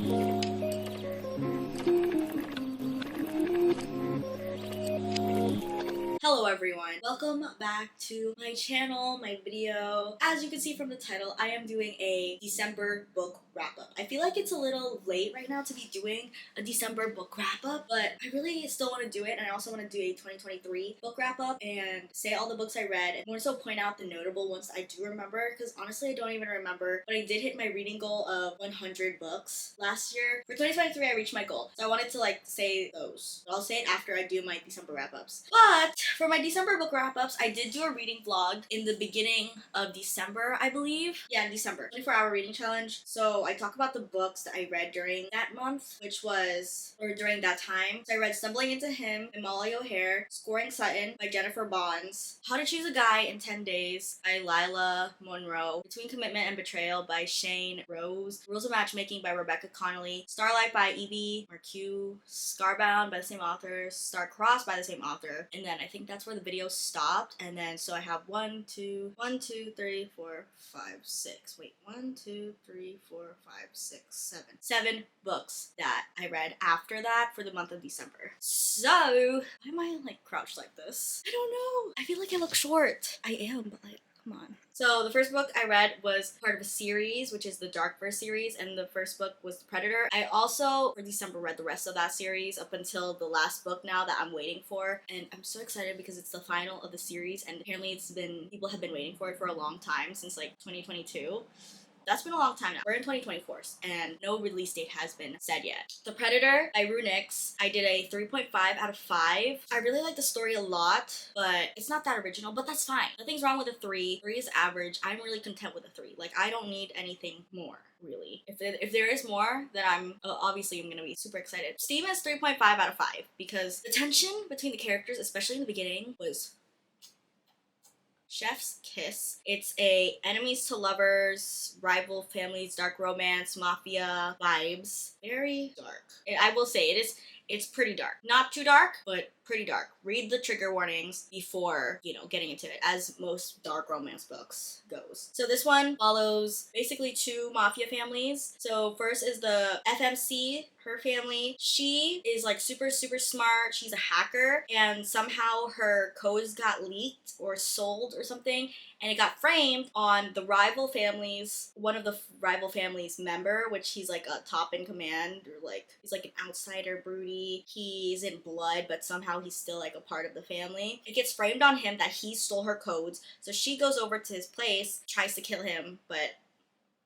Hello everyone, welcome back to my channel, my video. As you can see from the title, I am doing a December book wrap-up. I feel like it's a little late right now to be doing a December book wrap-up, but I really still want to do it, and I also want to do a 2023 book wrap-up and say all the books I read and more so point out the notable ones I do remember, because honestly I don't even remember, but I did hit my reading goal of 100 books last year. For 2023 I reached my goal, so I wanted to say those, but I'll say it after I do my December wrap-ups. But for my December book wrap-ups, I did do a reading vlog in the beginning of December, I believe. Yeah, in December. 24-hour reading challenge. So I talk about the books that I read during that month, or during that time. So I read Stumbling Into Him by Molly O'Hare, Scoring Sutton by Jennifer Bonds, How to Choose a Guy in 10 Days by Lila Monroe, Between Commitment and Betrayal by Shane Rose, Rules of Matchmaking by Rebecca Connolly, Starlight by Evie Marcue, Scarbound by the same author, Star-Crossed by the same author, and then I think that's where the video stopped. And then so I have 1, 2, 3, 4, 5, 6. Wait, 1, 2, 3, 4, 5, 6, 7. 7 books that I read after that for the month of December. So why am I crouched like this? I don't know. I feel like I look short. I am, but come on. So the first book I read was part of a series, which is the Darkverse series, and the first book was The Predator. I also, for December, read the rest of that series up until the last book now that I'm waiting for, and I'm so excited because it's the final of the series, and apparently people have been waiting for it for a long time, since 2022. That's been a long time now. We're in 2024, and no release date has been said yet. The Predator by Runix, I did a 3.5 out of 5. I really like the story a lot, but it's not that original, but that's fine. Nothing's wrong with a 3. 3 is average. I'm really content with a 3. I don't need anything more, really. If there is more, then I'm gonna be super excited. Steam is 3.5 out of 5 because the tension between the characters, especially in the beginning, was chef's kiss. It's a enemies to lovers, rival families, dark romance, mafia vibes. Very dark. I will say it's pretty dark. Not too dark, but pretty dark. Read the trigger warnings before, getting into it, as most dark romance books goes. So this one follows basically 2 mafia families. So first is the FMC, her family. She is super, super smart. She's a hacker, and somehow her codes got leaked or sold or something, and it got framed on the rival families, one of the rival families member, which he's a top in command, or he's an outsider broody. He's in blood, but somehow he's still a part of the family. It gets framed on him that he stole her codes, so she goes over to his place, tries to kill him, but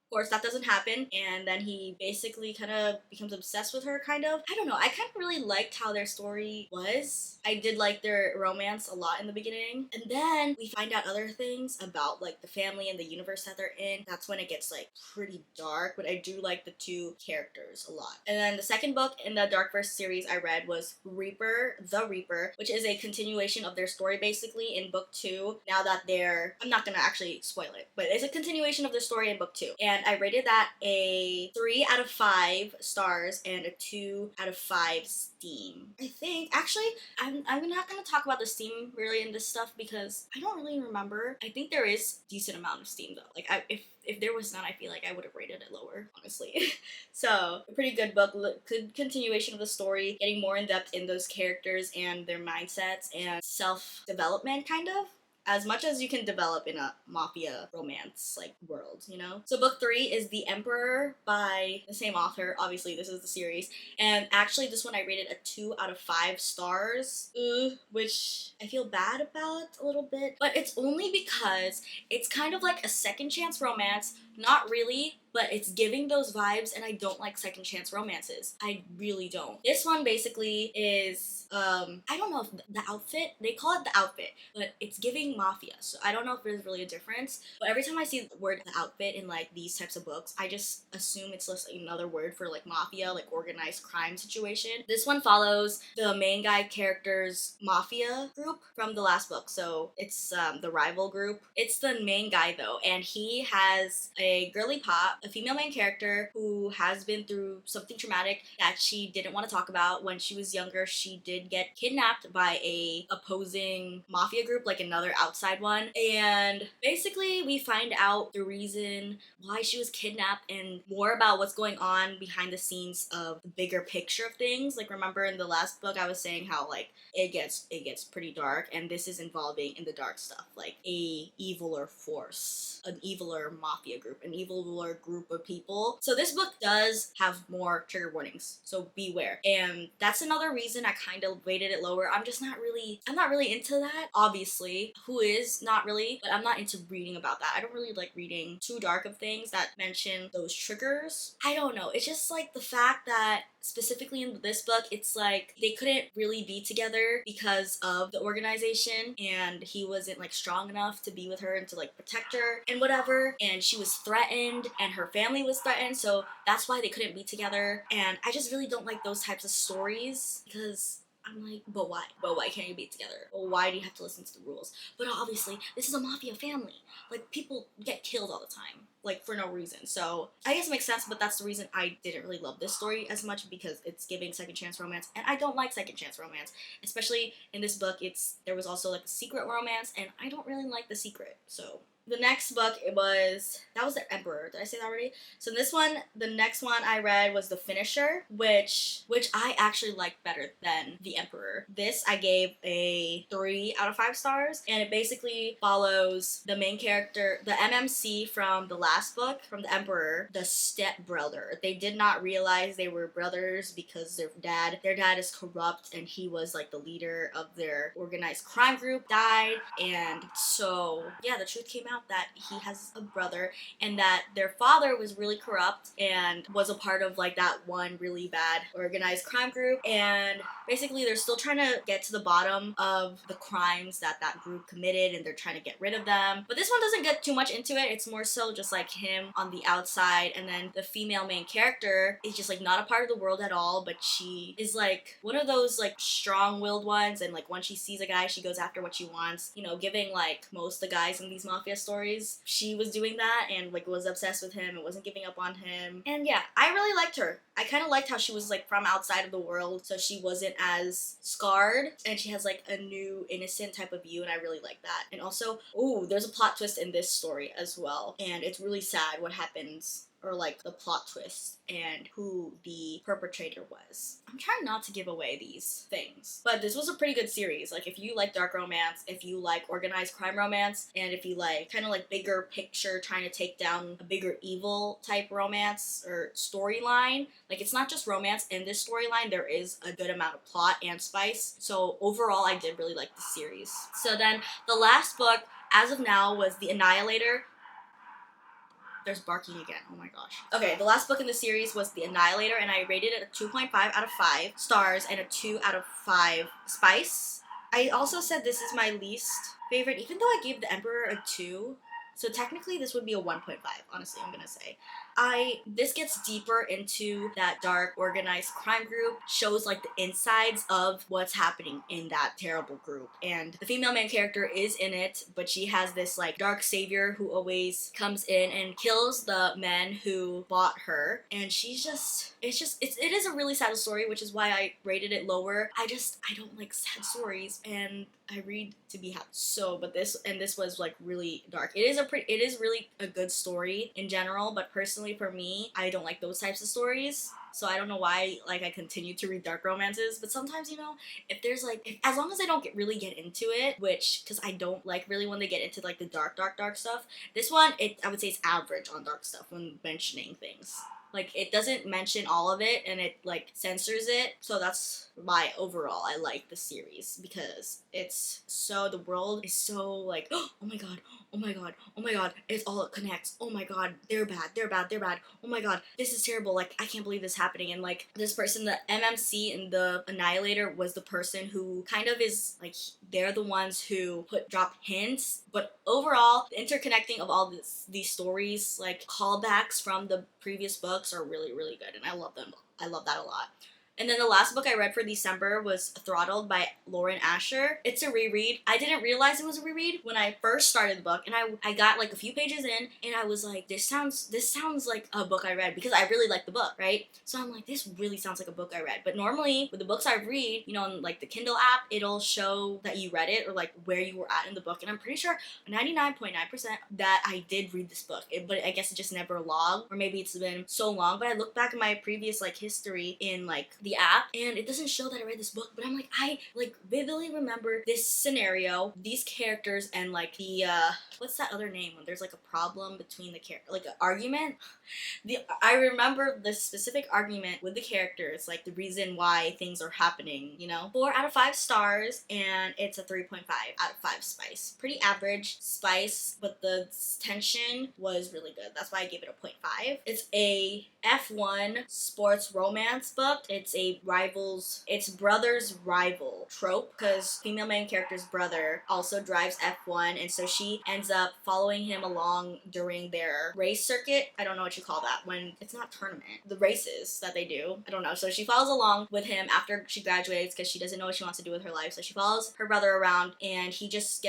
of course, that doesn't happen, and then he basically kind of becomes obsessed with her, kind of. I don't know, I kind of really liked how their story was. I did like their romance a lot in the beginning, and then we find out other things about, the family and the universe that they're in. That's when it gets, pretty dark, but I do like the 2 characters a lot. And then the second book in the Darkverse series I read was The Reaper, which is a continuation of their story, basically, in book 2, now that I'm not gonna actually spoil it, but it's a continuation of their story in book 2, and I rated that a 3 out of 5 stars and a 2 out of 5 Steam. I think, actually, I'm not gonna talk about the Steam really in this stuff because I don't really remember. I think there is decent amount of Steam though. If there was none, I feel like I would have rated it lower, honestly. So, a pretty good book, good continuation of the story, getting more in depth in those characters and their mindsets and self-development, kind of, as much as you can develop in a mafia romance world, So book 3 is The Emperor by the same author. Obviously, this is the series, and actually this one I rated a 2 out of 5 stars, which I feel bad about a little bit, but it's only because it's kind of like a second chance romance. Not really, but it's giving those vibes, and I don't like second chance romances. I really don't. This one basically is, I don't know if the outfit, they call it the outfit, but it's giving mafia, so I don't know if there's really a difference, but every time I see the word the outfit in these types of books, I just assume it's just another word for mafia, organized crime situation. This one follows the main guy character's mafia group from the last book, so it's the rival group. It's the main guy though, and he has a girly pop, a female main character who has been through something traumatic that she didn't want to talk about. When she was younger, she did get kidnapped by a opposing mafia group, like another outside one. And basically we find out the reason why she was kidnapped and more about what's going on behind the scenes of the bigger picture of things. Like, remember in the last book I was saying how like it gets pretty dark, and this is involving in the dark stuff like a eviler force, an eviler mafia group, an eviler group of people. So this book does have more trigger warnings, so beware. And that's another reason I kind of rated it lower. I'm not really into that. Obviously, who is not really, but I'm not into reading about that. I don't really like reading too dark of things that mention those triggers. I don't know. It's just like the fact that specifically in this book, it's like they couldn't really be together because of the organization, and he wasn't like strong enough to be with her and to like protect her and whatever, and she was threatened and her family was threatened, so that's why they couldn't be together. And I just really don't like those types of stories because I'm like, but why? But why can't you be together? Well, why do you have to listen to the rules? But obviously, this is a mafia family. Like, people get killed all the time, like, for no reason. So, I guess it makes sense, but that's the reason I didn't really love this story as much, because it's giving second chance romance, and I don't like second chance romance. Especially in this book, there was also, like, a secret romance, and I don't really like the secret, so... The next book, that was The Emperor. Did I say that already? So the next one I read was The Finisher, which I actually liked better than The Emperor. This I gave a 3 out of 5 stars, and it basically follows the main character, the MMC from the last book, from The Emperor, the stepbrother. They did not realize they were brothers because their dad is corrupt, and he was like the leader of their organized crime group, died, and so yeah, the truth came out that he has a brother, and that their father was really corrupt and was a part of like that one really bad organized crime group, and basically they're still trying to get to the bottom of the crimes that group committed, and they're trying to get rid of them. But this one doesn't get too much into it. It's more so just like him on the outside, and then the female main character is just like not a part of the world at all, but she is like one of those like strong-willed ones, and like once she sees a guy, she goes after what she wants, you know, giving like most of the guys in these mafia stories. She was doing that and like was obsessed with him and wasn't giving up on him. And yeah, I really liked her. I kind of liked how she was like from outside of the world, so she wasn't as scarred, and she has like a new innocent type of view, and I really like that. And also, there's a plot twist in this story as well, and it's really sad what happens, or like the plot twist and who the perpetrator was. I'm trying not to give away these things, but this was a pretty good series. Like, if you like dark romance, if you like organized crime romance, and if you like kind of like bigger picture, trying to take down a bigger evil type romance or storyline, like it's not just romance. In this storyline, there is a good amount of plot and spice. So overall, I did really like the series. So then the last book, as of now, was The Annihilator. There's barking again. Oh my gosh. Okay, the last book in the series was The Annihilator, and I rated it a 2.5 out of 5 stars and a 2 out of 5 spice. I also said this is my least favorite, even though I gave The Emperor a 2. So technically this would be a 1.5, honestly, I'm gonna say. This gets deeper into that dark organized crime group, shows like the insides of what's happening in that terrible group. And the female main character is in it, but she has this like dark savior who always comes in and kills the men who bought her. And it is a really sad story, which is why I rated it lower. I don't like sad stories, and I read to be happy. So, but this was like really dark. It is really a good story in general, but personally for me, I don't like those types of stories. So I don't know why like I continue to read dark romances, but sometimes, you know, as long as I don't really get into it, because I don't like really when they get into like the dark stuff. This one, I would say it's average on dark stuff when mentioning things. Like, it doesn't mention all of it, and it like censors it. So that's why overall I like the series, because the world is so like, oh my god, oh my god, oh my god, it all connects. Oh my god, they're bad. Oh my god, this is terrible. Like, I can't believe this happening. And like this person, the MMC in the Annihilator, was the person who kind of is like, they're the ones who drop hints, but overall the interconnecting of all these stories, like callbacks from the previous books, are really, really good, and I love them. I love that a lot. And then the last book I read for December was Throttled by Lauren Asher. It's a reread. I didn't realize it was a reread when I first started the book, and I got like a few pages in, and I was like, this sounds like a book I read, because I really like the book, right? So I'm like, this really sounds like a book I read. But normally with the books I read, you know, on like the Kindle app, it'll show that you read it or like where you were at in the book, and I'm pretty sure 99.9% that I did read this book, but I guess it just never logged, or maybe it's been so long. But I look back at my previous like history in like the app, and it doesn't show that I read this book, but I'm like, I like vividly remember this scenario, these characters, and like the what's that other name when there's like a problem between the character, like an argument. I remember the specific argument with the characters, like the reason why things are happening, you know? 4 out of 5 stars, and it's a 3.5 out of 5 spice. Pretty average spice, but the tension was really good. That's why I gave it a 0.5. It's a F1 sports romance book. It's brother's rival trope, because female main character's brother also drives F1, and so she ends up following him along during their race circuit. I don't know what you call that when it's not tournament, the races that they do. I don't know. So she follows along with him after she graduates, because she doesn't know what she wants to do with her life. So she follows her brother around, and he just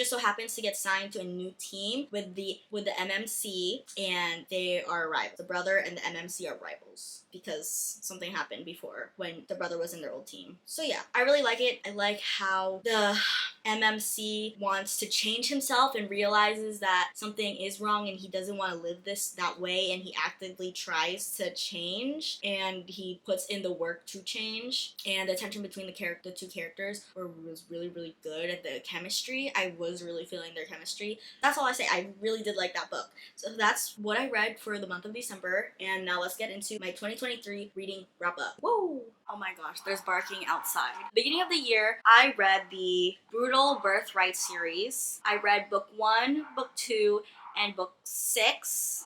so happens to get signed to a new team with the MMC, and they are rivals. The brother and the MMC are rivals because something happened before when the brother was in their old team. So yeah, I really like it. I like how the MMC wants to change himself and realizes that something is wrong, and he doesn't want to live that way, and he actively tries to change, and he puts in the work to change. And the tension between the two characters was really, really good. At the chemistry, I was really feeling their chemistry. That's all I say. I really did like that book. So that's what I read for the month of December, and now let's get into my 2023 reading wrap up. Whoa! Oh my gosh, there's barking outside. Beginning of the year, I read the Brutal Birthright series. I read book 1, book 2, and book 6.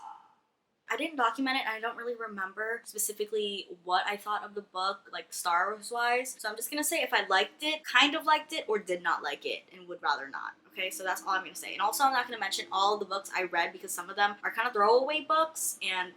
I didn't document it, and I don't really remember specifically what I thought of the book, like Star Wars wise. So I'm just gonna say if I liked it, kind of liked it, or did not like it, and would rather not. Okay, so that's all I'm gonna say. And also, I'm not gonna mention all the books I read, because some of them are kind of throwaway books and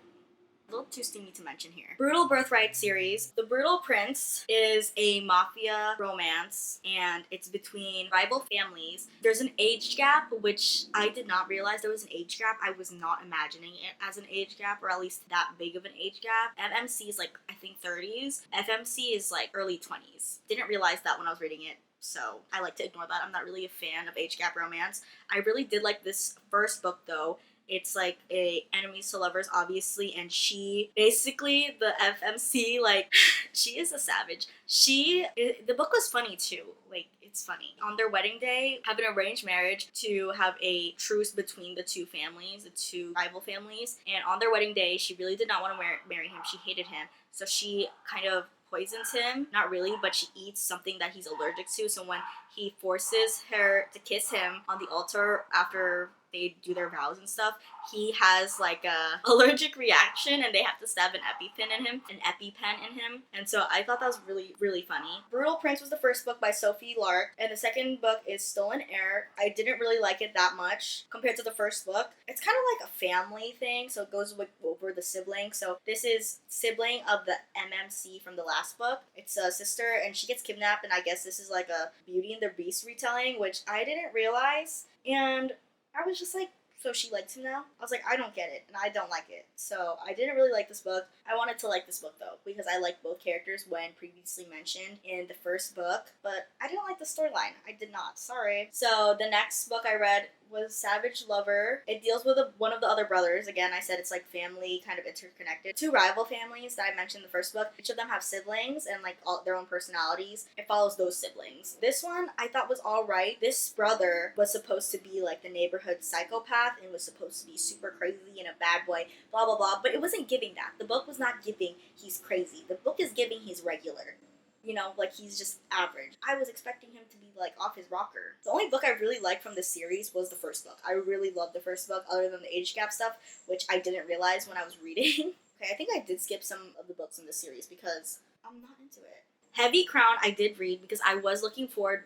a little too steamy to mention here. Brutal Birthright series. The Brutal Prince is a mafia romance, and it's between rival families. There's an age gap, which I did not realize there was an age gap. I was not imagining it as an age gap, or at least that big of an age gap. MMC is like, I think 30s. FMC is like early 20s. Didn't realize that when I was reading it, so I like to ignore that. I'm not really a fan of age gap romance. I really did like this first book though. It's like a enemies to lovers, obviously, and she basically, the FMC, like, she is a savage. The book was funny too. Like, it's funny. On their wedding day, have an arranged marriage to have a truce between the two families, the two rival families. And on their wedding day, she really did not want to marry him. She hated him. So she kind of poisons him. Not really, but she eats something that he's allergic to. So when he forces her to kiss him on the altar after they do their vows and stuff, he has like a allergic reaction, and they have to stab an EpiPen in him. And so I thought that was really, really funny. Brutal Prince was the first book by Sophie Lark, and the second book is Stolen Heir. I didn't really like it that much compared to the first book. It's kind of like a family thing, so it goes over the sibling. So this is sibling of the MMC from the last book. It's a sister, and she gets kidnapped, and I guess this is like a Beauty and the Beast retelling, which I didn't realize. And I was just like, so she likes him now? I was like, I don't get it, and I don't like it. So I didn't really like this book. I wanted to like this book, though, because I liked both characters when previously mentioned in the first book, but I didn't like the storyline. I did not. Sorry. So the next book I read was Savage Lover. It deals with one of the other brothers. Again, I said it's like family kind of interconnected. Two rival families that I mentioned in the first book. Each of them have siblings and like all their own personalities. It follows those siblings. This one I thought was alright. This brother was supposed to be like the neighborhood psychopath and was supposed to be super crazy in a bad way, blah blah blah, but it wasn't giving that. The book was not giving he's crazy. The book is giving he's regular. You know, like he's just average. I was expecting him to be like off his rocker. The only book I really liked from this series was the first book. I really loved the first book, other than the age gap stuff, which I didn't realize when I was reading. Okay, I think I did skip some of the books in this series because I'm not into it. Heavy Crown I did read because I was looking forward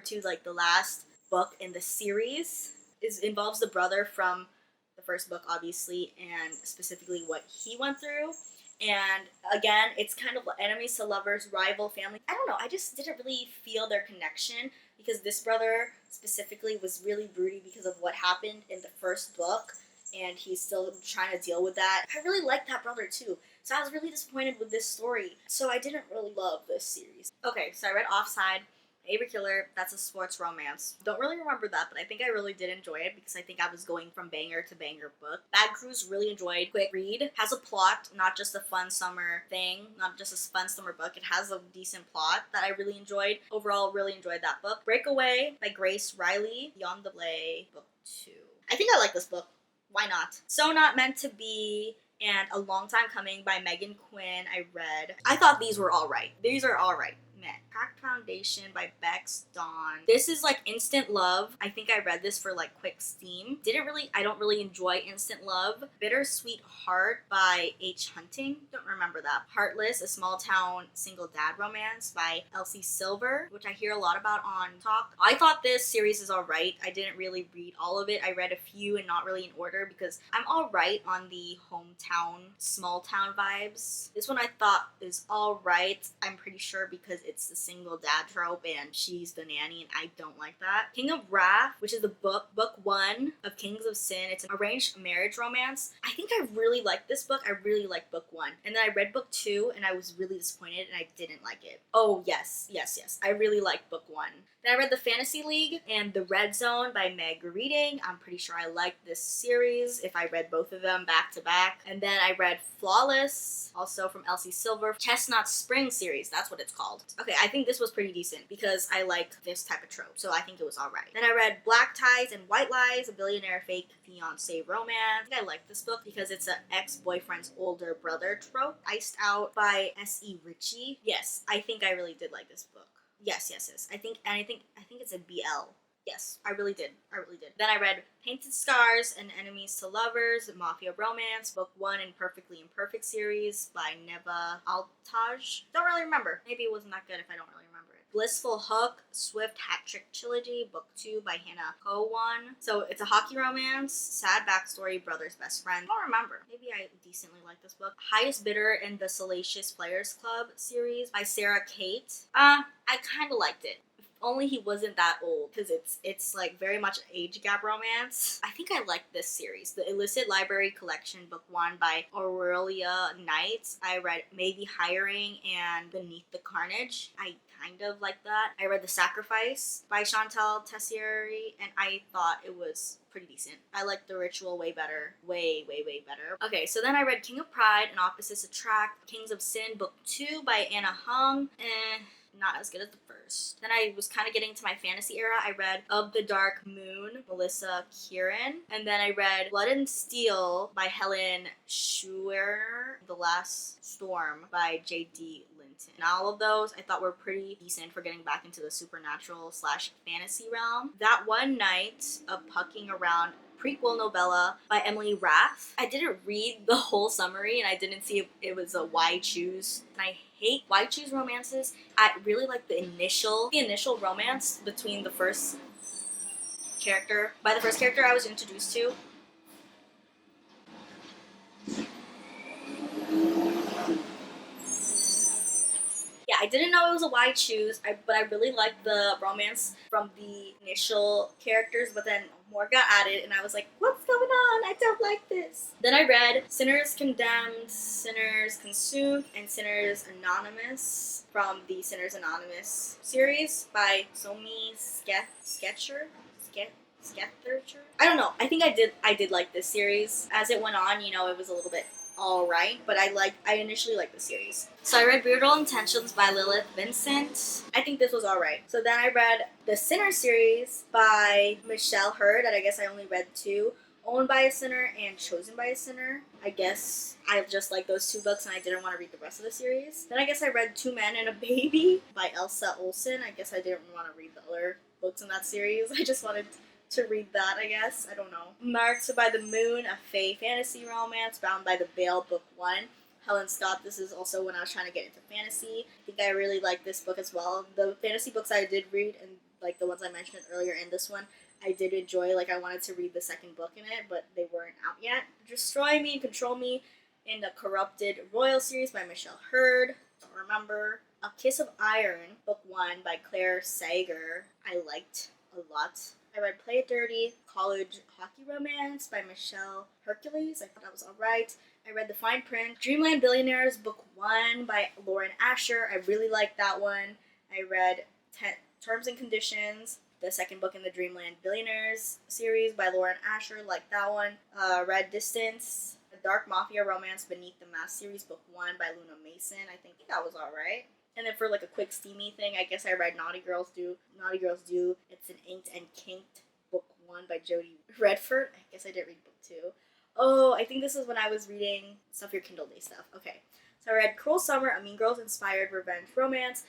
to like the last book in the series. It involves the brother from the first book, obviously, and specifically what he went through. And again, it's kind of enemies to lovers, rival family. I don't know. I just didn't really feel their connection because this brother specifically was really broody because of what happened in the first book, and he's still trying to deal with that. I really liked that brother too. So I was really disappointed with this story. So I didn't really love this series. Okay, so I read Offside. Avery Killer, that's a sports romance. Don't really remember that, but I think I really did enjoy it because I think I was going from banger to banger book. Bad Cruise, really enjoyed. Quick read. Has a plot, not just a fun summer thing, not just a fun summer book. It has a decent plot that I really enjoyed. Overall, really enjoyed that book. Breakaway by Grace Riley. Beyond the Play, book 2. I think I like this book. Why not? So Not Meant to Be and A Long Time Coming by Megan Quinn I read. I thought these were alright. These are alright. Cracked Foundation by Bex Dawn. This is like instant love. I think I read this for like quick steam. I don't really enjoy instant love. Bittersweet Heart by H. Hunting. Don't remember that. Heartless, a small town single dad romance by Elsie Silver, which I hear a lot about on Talk. I thought this series is alright. I didn't really read all of it. I read a few and not really in order because I'm alright on the hometown, small town vibes. This one I thought is alright. I'm pretty sure because it's the single dad trope and she's the nanny and I don't like that. King of Wrath, which is the book 1 of Kings of Sin. It's an arranged marriage romance. I think I really liked this book. I really liked book 1. And then I read book 2 and I was really disappointed and I didn't like it. Oh yes. I really liked book 1. Then I read The Fantasy League and The Red Zone by Meg Reading. I'm pretty sure I liked this series if I read both of them back to back. And then I read Flawless, also from Elsie Silver. Chestnut Spring series, that's what it's called. Okay, I think this was pretty decent because I like this type of trope, so I think it was alright. Then I read Black Ties and White Lies, a billionaire fake fiance romance. I think I like this book because it's an ex-boyfriend's older brother trope. Iced Out by S.E. Ritchie. Yes, I think I really did like this book. Yes. I think it's a BL. Yes, I really did. Then I read Painted Scars and Enemies to Lovers, Mafia Romance, book 1 in Perfectly Imperfect series by Neva Altaj. Don't really remember. Maybe it wasn't that good if I don't really remember it. Blissful Hook, Swift Hat Trick Trilogy, book 2 by Hannah Cowan. So it's a hockey romance, sad backstory, brother's best friend. I don't remember. Maybe I decently like this book. Highest Bidder in the Salacious Players Club series by Sarah Kate. I kind of liked it. Only he wasn't that old because it's like very much age gap romance. I think I like this series. The Illicit Library Collection, book 1 by Aurelia Knight. I read Maybe Hiring and Beneath the Carnage. I kind of like that. I read The Sacrifice by Chantal Tessieri and I thought it was pretty decent. I like The Ritual way better. Way better. Okay, so then I read King of Pride and Opposites Attract, Kings of Sin, book 2 by Anna Hung. Not as good as the first. Then I was kind of getting to my fantasy era. I read Of the Dark Moon, Melissa Kieran. And then I read Blood and Steel by Helen Schuer. The Last Storm by J.D. Linton. And all of those I thought were pretty decent for getting back into the supernatural / fantasy realm. That One Night of Pucking Around, prequel novella by Emily Rath. I didn't read the whole summary and I didn't see if it was a why choose. And I hate why choose romances. I really like the initial romance between the first character. By the first character I was introduced to. Yeah, I didn't know it was a why choose, but I really liked the romance from the initial characters, but then more got added, and I was like, what's going on? I don't like this. Then I read Sinners Condemned, Sinners Consumed, and Sinners Anonymous from the Sinners Anonymous series by Somi Sketcher. I don't know. I think I did like this series. As it went on, it was a little bit alright, but I initially liked the series. So I read Brutal Intentions by Lilith Vincent. I think this was alright. So then I read the Sinner series by Michelle Hurd, that I guess I only read 2. Owned by a Sinner and Chosen by a Sinner. I guess I just like those 2 books and I didn't want to read the rest of the series. Then I guess I read Two Men and a Baby by Elsa Olsen. I guess I didn't want to read the other books in that series. I just wanted to read that, I guess. I don't know. Marked by the Moon, a Fae fantasy romance, bound by the Veil, book 1. Helen Scott, this is also when I was trying to get into fantasy. I think I really like this book as well. The fantasy books I did read, and like the ones I mentioned earlier and this one, I did enjoy. Like I wanted to read the second book in it, but they weren't out yet. Destroy Me, Control Me in the Corrupted Royal series by Michelle Hurd. Don't remember. A Kiss of Iron, book 1 by Claire Sager. I liked a lot. I read Play It Dirty, College Hockey Romance by Michelle Hercules. I thought that was alright. I read The Fine Print, Dreamland Billionaires, book 1 by Lauren Asher. I really liked that one. I read Terms and Conditions, the second book in the Dreamland Billionaires series by Lauren Asher. Liked that one. Read Distance, a dark mafia romance beneath the mask series, book 1 by Luna Mason. I think that was alright. And then for like a quick steamy thing, I guess I read Naughty Girls Do. Naughty Girls Do. It's an Inked and Kinked, book 1 by Jodie Redford. I guess I did read book 2. Oh, I think this is when I was reading Stuff Your Kindle Day stuff. Okay. So I read Cruel Summer, a Mean Girls inspired revenge romance,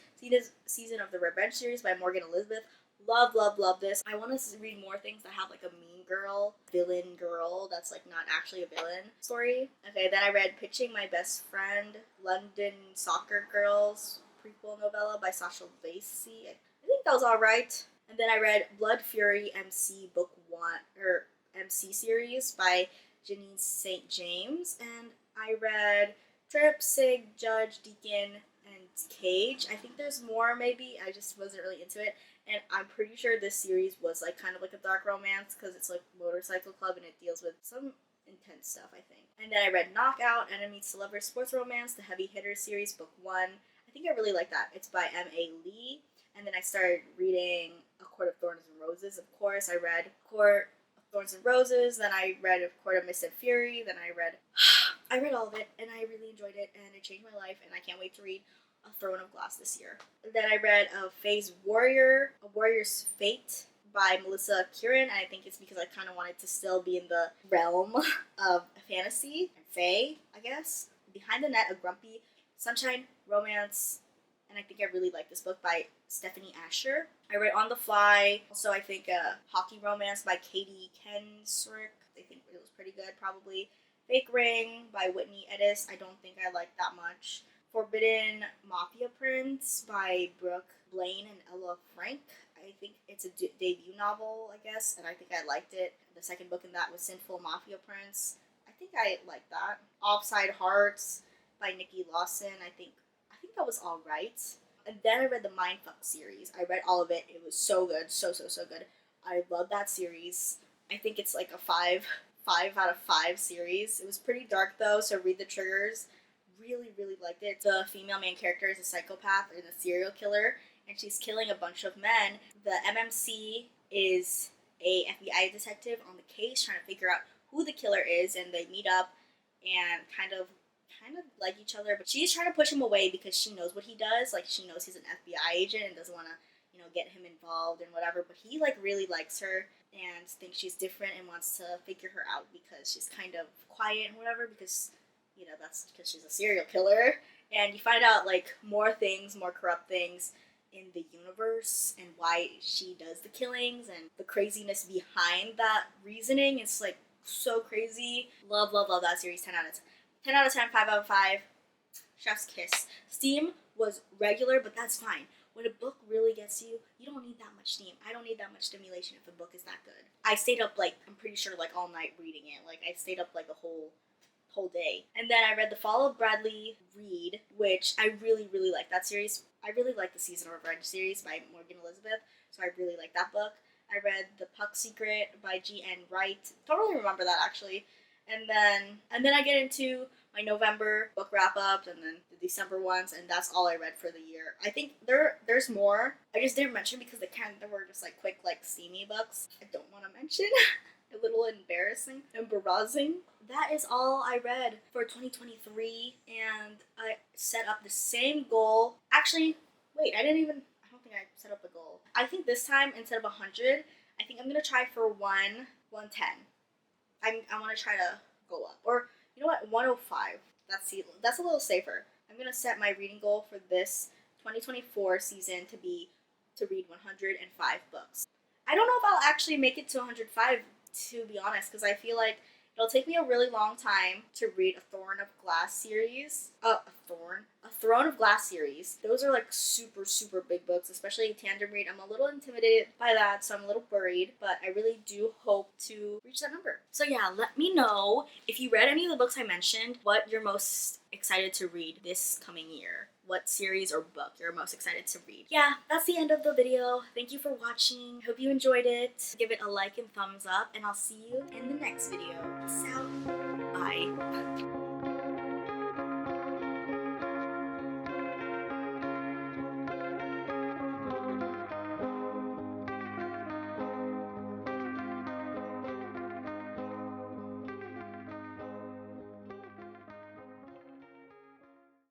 season of the Revenge series by Morgan Elizabeth. Love, love, love this. I want to read more things that have like a mean girl, villain girl that's like not actually a villain story. Okay, then I read Pitching My Best Friend, London Soccer Girls prequel novella by Sasha Lacey. I think that was alright. And then I read Blood Fury MC book 1 or MC series by Janine St. James, and I read Trip, Sig, Judge, Deacon, and Cage. I think there's more maybe. I just wasn't really into it. And I'm pretty sure this series was like kind of like a dark romance because it's like Motorcycle Club and it deals with some intense stuff, I think. And then I read Knockout, Enemies to Lovers Sports Romance, the Heavy Hitters series, book 1. I think I really like that. It's by M.A. Lee. And then I started reading A Court of Thorns and Roses, of course. I read Court of Thorns and Roses, then I read A Court of Mist and Fury, then I read all of it, and I really enjoyed it, and it changed my life, and I can't wait to read A Throne of Glass this year. Then I read Faye's Warrior, A Warrior's Fate by Melissa Kieran, and I think it's because I kind of wanted to still be in the realm of fantasy and Faye, I guess. Behind the Net, a grumpy sunshine romance, and I think I really like this book by Stephanie Asher. I read On the Fly, also I think a hockey romance by Katie Kensrick. I think it was pretty good, probably. Fake Ring by Whitney Edis. I don't think I liked that much. Forbidden Mafia Prince by Brooke Blaine and Ella Frank. I think it's a debut novel, I guess, and I think I liked it. The second book in that was Sinful Mafia Prince. I think I liked that. Offside Hearts by Nikki Lawson. I think that was alright. And then I read the Mindfuck series. I read all of it. It was so good. So good. I love that series. I think it's like a 5 out of 5 series. It was pretty dark though, so read the triggers. Really, really liked it. The female main character is a psychopath and a serial killer, and she's killing a bunch of men. The MMC is a FBI detective on the case trying to figure out who the killer is, and they meet up and kind of like each other, but she's trying to push him away because she knows what he does. Like, she knows he's an FBI agent and doesn't want to, get him involved and whatever, but he, like, really likes her and thinks she's different and wants to figure her out because she's kind of quiet and whatever, because, that's because she's a serial killer. And you find out, like, more corrupt things in the universe and why she does the killings and the craziness behind that reasoning. It's, like, so crazy. Love that series. 10 out of 10. 10 out of 10, 5 out of 5. Chef's kiss. Steam was regular, but that's fine. When a book really gets you, you don't need that much steam. I don't need that much stimulation if a book is that good. I stayed up, I'm pretty sure, all night reading it. I stayed up, a whole day. And then I read The Fall of Bradley Reed, which I really, really like that series. I really like the Season of Revenge series by Morgan Elizabeth, so I really like that book. I read The Puck Secret by G.N. Wright. Don't really remember that, actually. And then I get into my November book wrap-up and then the December ones, and that's all I read for the year. I think there's more. I just didn't mention because they were just quick, steamy books. I don't want to mention. A little embarrassing. That is all I read for 2023, and I set up the same goal. Actually, wait, I don't think I set up a goal. I think this time, instead of 100, I think I'm going to try for 110. I want to try to go up. Or, you know what, 105. That's a little safer. I'm going to set my reading goal for this 2024 season to read 105 books. I don't know if I'll actually make it to 105, to be honest, because I feel like It'll take me a really long time to read a Throne of Glass series. A Throne of Glass series. Those are like super, super big books, especially tandem read. I'm a little intimidated by that, so I'm a little worried, but I really do hope to reach that number. So yeah, let me know if you read any of the books I mentioned, what you're most excited to read this coming year. What series or book you're most excited to read. Yeah, that's the end of the video. Thank you for watching. Hope you enjoyed it. Give it a like and thumbs up, and I'll see you in the next video. Peace out. Bye.